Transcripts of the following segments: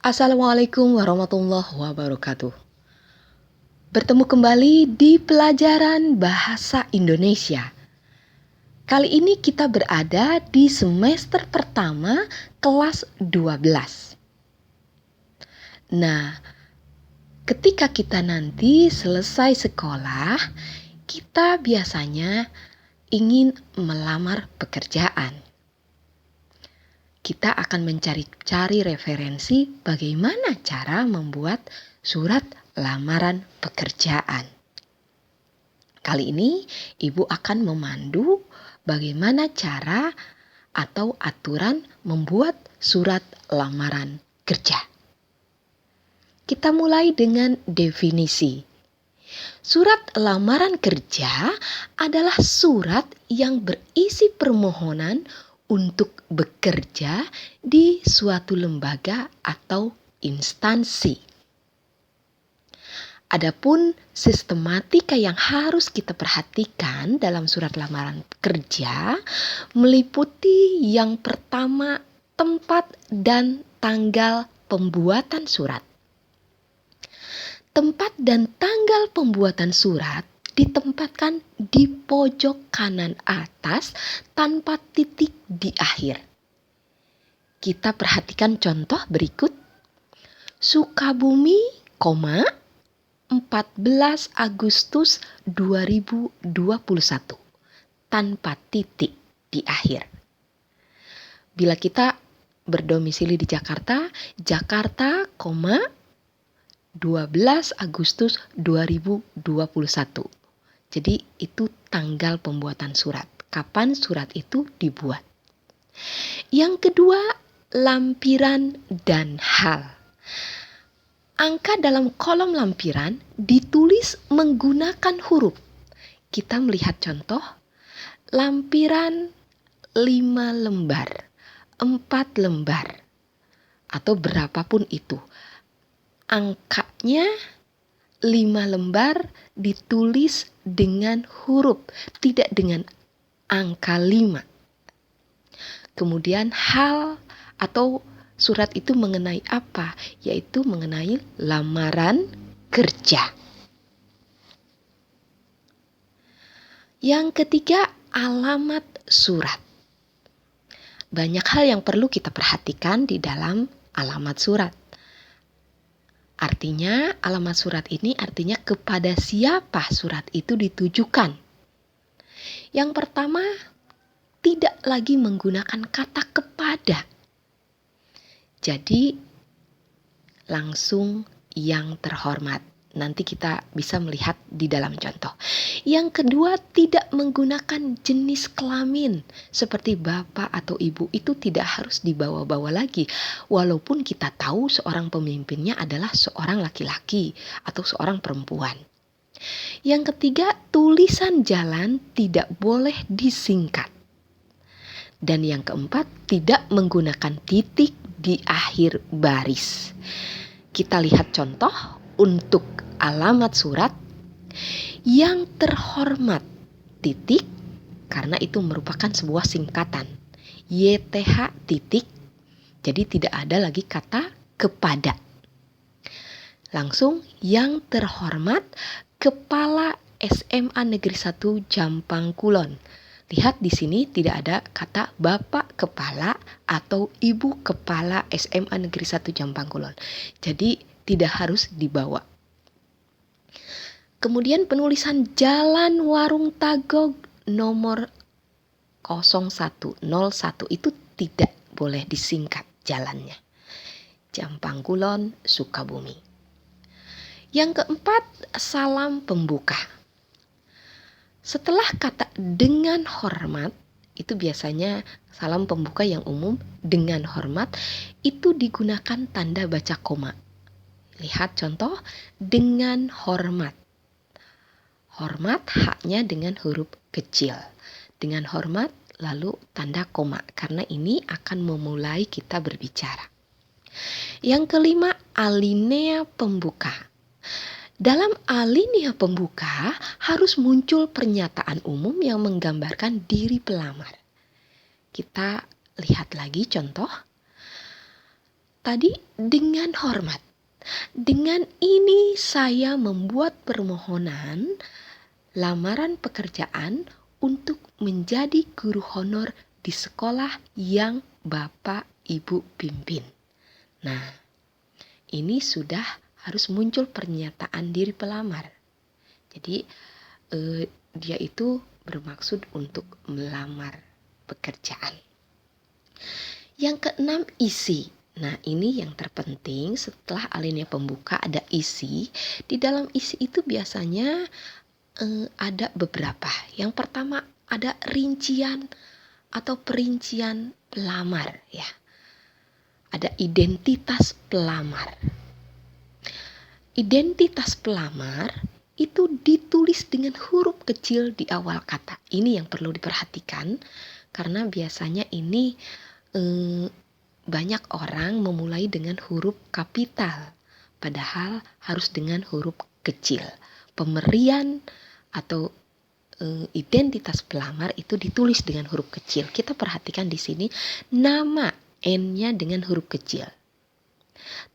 Assalamualaikum warahmatullahi wabarakatuh. Bertemu kembali di pelajaran bahasa Indonesia. Kali ini kita berada di semester pertama kelas 12. Nah, ketika kita nanti selesai sekolah, kita biasanya ingin melamar pekerjaan. Kita akan mencari-cari referensi bagaimana cara membuat surat lamaran pekerjaan. Kali ini Ibu akan memandu bagaimana cara atau aturan membuat surat lamaran kerja. Kita mulai dengan definisi. Surat lamaran kerja adalah surat yang berisi permohonan untuk bekerja di suatu lembaga atau instansi. Adapun sistematika yang harus kita perhatikan dalam surat lamaran kerja meliputi yang pertama, tempat dan tanggal pembuatan surat. Tempat dan tanggal pembuatan surat ditempatkan di pojok kanan atas tanpa titik di akhir. Kita perhatikan contoh berikut. Sukabumi, 14 Agustus 2021 tanpa titik di akhir. Bila kita berdomisili di Jakarta, 12 Agustus 2021. Jadi itu tanggal pembuatan surat. Kapan surat itu dibuat. Yang kedua, lampiran dan hal. Angka dalam kolom lampiran ditulis menggunakan huruf. Kita melihat contoh, lampiran 5 lembar, 4 lembar, atau berapapun itu. Angkanya 5 lembar ditulis dengan huruf, tidak dengan angka 5. Kemudian hal atau surat itu mengenai apa? Yaitu mengenai lamaran kerja. Yang ketiga, alamat surat. Banyak hal yang perlu kita perhatikan di dalam alamat surat. Artinya, alamat surat ini artinya kepada siapa surat itu ditujukan. Yang pertama, tidak lagi menggunakan kata kepada. Jadi, langsung yang terhormat. Nanti kita bisa melihat di dalam contoh. Yang kedua, tidak menggunakan jenis kelamin seperti bapak atau ibu. Itu tidak harus dibawa-bawa lagi. Walaupun kita tahu seorang pemimpinnya adalah seorang laki-laki atau seorang perempuan. Yang ketiga, tulisan jalan tidak boleh disingkat. Dan yang keempat, tidak menggunakan titik di akhir baris. Kita lihat contoh untuk alamat surat. Yang terhormat, titik, karena itu merupakan sebuah singkatan. YTH titik, jadi tidak ada lagi kata kepada. Langsung yang terhormat, Kepala SMA Negeri 1 Jampang Kulon. Lihat di sini tidak ada kata Bapak Kepala atau Ibu Kepala SMA Negeri 1 Jampang Kulon. Jadi tidak harus dibawa. Kemudian penulisan Jalan Warung Tagog nomor 0101 itu tidak boleh disingkat jalannya. Jampang Kulon, Sukabumi. Yang keempat, salam pembuka. Setelah kata dengan hormat, itu biasanya salam pembuka yang umum dengan hormat, itu digunakan tanda baca koma. Lihat contoh, dengan hormat. Hormat haknya dengan huruf kecil. Dengan hormat lalu tanda koma, karena ini akan memulai kita berbicara. Yang kelima, alinea pembuka. Dalam alinea pembuka harus muncul pernyataan umum yang menggambarkan diri pelamar. Kita lihat lagi contoh. tadi dengan hormat. Dengan ini saya membuat permohonan lamaran pekerjaan untuk menjadi guru honor di sekolah yang Bapak Ibu pimpin. Nah, ini sudah harus muncul pernyataan diri pelamar. Jadi dia itu bermaksud untuk melamar pekerjaan. Yang keenam, isi. Nah, ini yang terpenting. Setelah alinea pembuka ada isi. Di dalam isi itu biasanya ada beberapa. Yang pertama ada rincian atau perincian pelamar ya. Ada identitas pelamar. Identitas pelamar itu ditulis dengan huruf kecil di awal kata. Ini yang perlu diperhatikan karena biasanya ini banyak orang memulai dengan huruf kapital, padahal harus dengan huruf kecil. Pemberian atau identitas pelamar itu ditulis dengan huruf kecil. Kita perhatikan di sini nama N-nya dengan huruf kecil.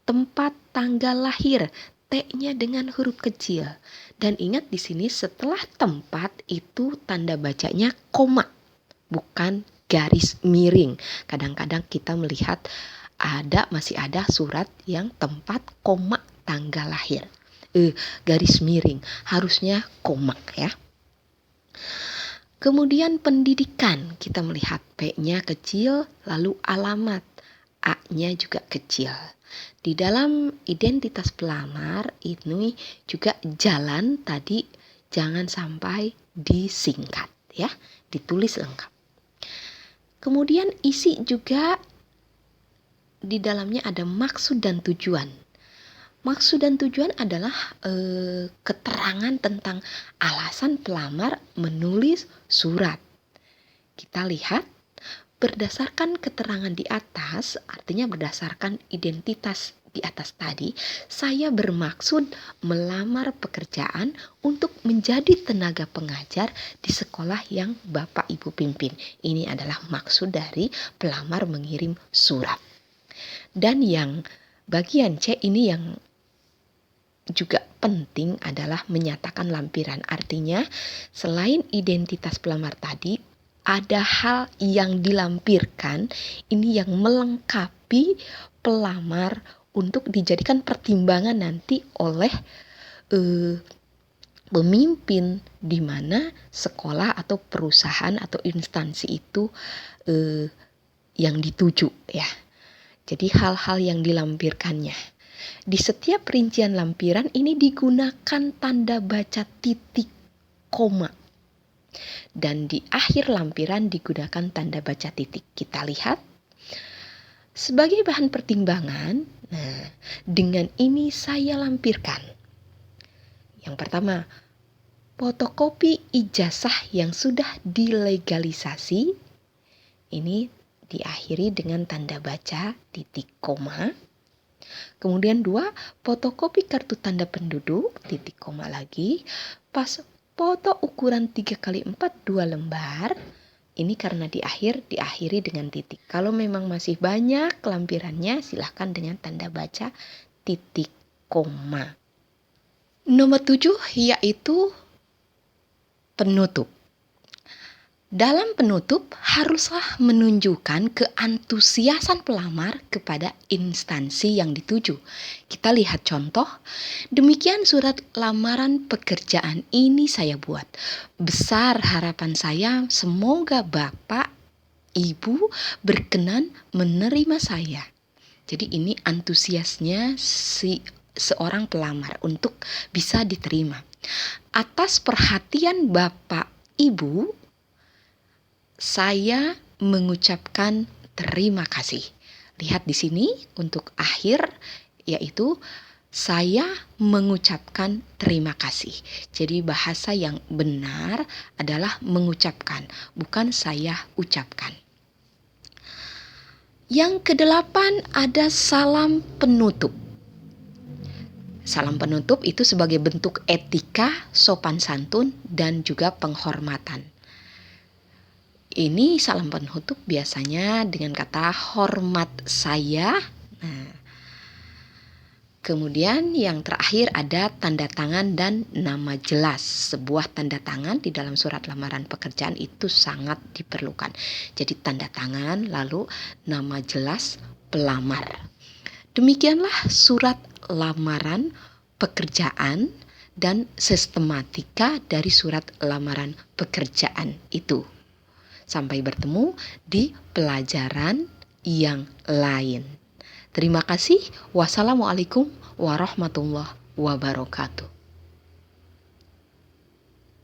Tempat tanggal lahir T-nya dengan huruf kecil. Dan ingat di sini setelah tempat itu tanda bacanya koma, bukan garis miring. Kadang-kadang kita melihat masih ada surat yang tempat koma tanggal lahir. Garis miring, harusnya koma ya. Kemudian pendidikan, kita melihat P-nya kecil, lalu alamat, A-nya juga kecil. Di dalam identitas pelamar ini juga jalan tadi jangan sampai disingkat ya, ditulis lengkap. Kemudian isi juga di dalamnya ada maksud dan tujuan. Maksud dan tujuan adalah keterangan tentang alasan pelamar menulis surat. Kita lihat berdasarkan keterangan di atas, artinya berdasarkan identitas di atas tadi, saya bermaksud melamar pekerjaan untuk menjadi tenaga pengajar di sekolah yang Bapak Ibu pimpin. Ini adalah maksud dari pelamar mengirim surat. Dan yang bagian C ini yang juga penting adalah menyatakan lampiran. Artinya selain identitas pelamar tadi, ada hal yang dilampirkan, ini yang melengkapi pelamar untuk dijadikan pertimbangan nanti oleh pemimpin di mana sekolah atau perusahaan atau instansi itu yang dituju ya. Jadi hal-hal yang dilampirkannya. Di setiap rincian lampiran ini digunakan tanda baca titik koma. Dan di akhir lampiran digunakan tanda baca titik. Kita lihat sebagai bahan pertimbangan. Nah, dengan ini saya lampirkan. Yang pertama, fotokopi ijazah yang sudah dilegalisasi. Ini diakhiri dengan tanda baca titik koma. Kemudian 2, fotokopi kartu tanda penduduk, titik koma lagi. Pas foto ukuran 3x4 2 lembar. Ini karena diakhiri dengan titik. Kalau memang masih banyak lampirannya, silahkan dengan tanda baca titik koma. Nomor 7 yaitu penutup. Dalam penutup haruslah menunjukkan keantusiasan pelamar kepada instansi yang dituju. Kita lihat contoh. Demikian surat lamaran pekerjaan ini saya buat. Besar harapan saya semoga Bapak, Ibu berkenan menerima saya. Jadi ini antusiasnya seorang pelamar untuk bisa diterima. Atas perhatian Bapak, Ibu, saya mengucapkan terima kasih. Lihat di sini untuk akhir yaitu saya mengucapkan terima kasih. Jadi bahasa yang benar adalah mengucapkan, bukan saya ucapkan. Yang kedelapan ada salam penutup. Salam penutup itu sebagai bentuk etika, sopan santun, dan juga penghormatan. Ini salam penutup biasanya dengan kata hormat saya. Nah, Kemudian yang terakhir ada tanda tangan dan nama jelas. Sebuah tanda tangan di dalam surat lamaran pekerjaan itu sangat diperlukan. Jadi tanda tangan lalu nama jelas pelamar. Demikianlah surat lamaran pekerjaan dan sistematika dari surat lamaran pekerjaan itu. Sampai bertemu di pelajaran yang lain. Terima kasih. Wassalamualaikum warahmatullahi wabarakatuh.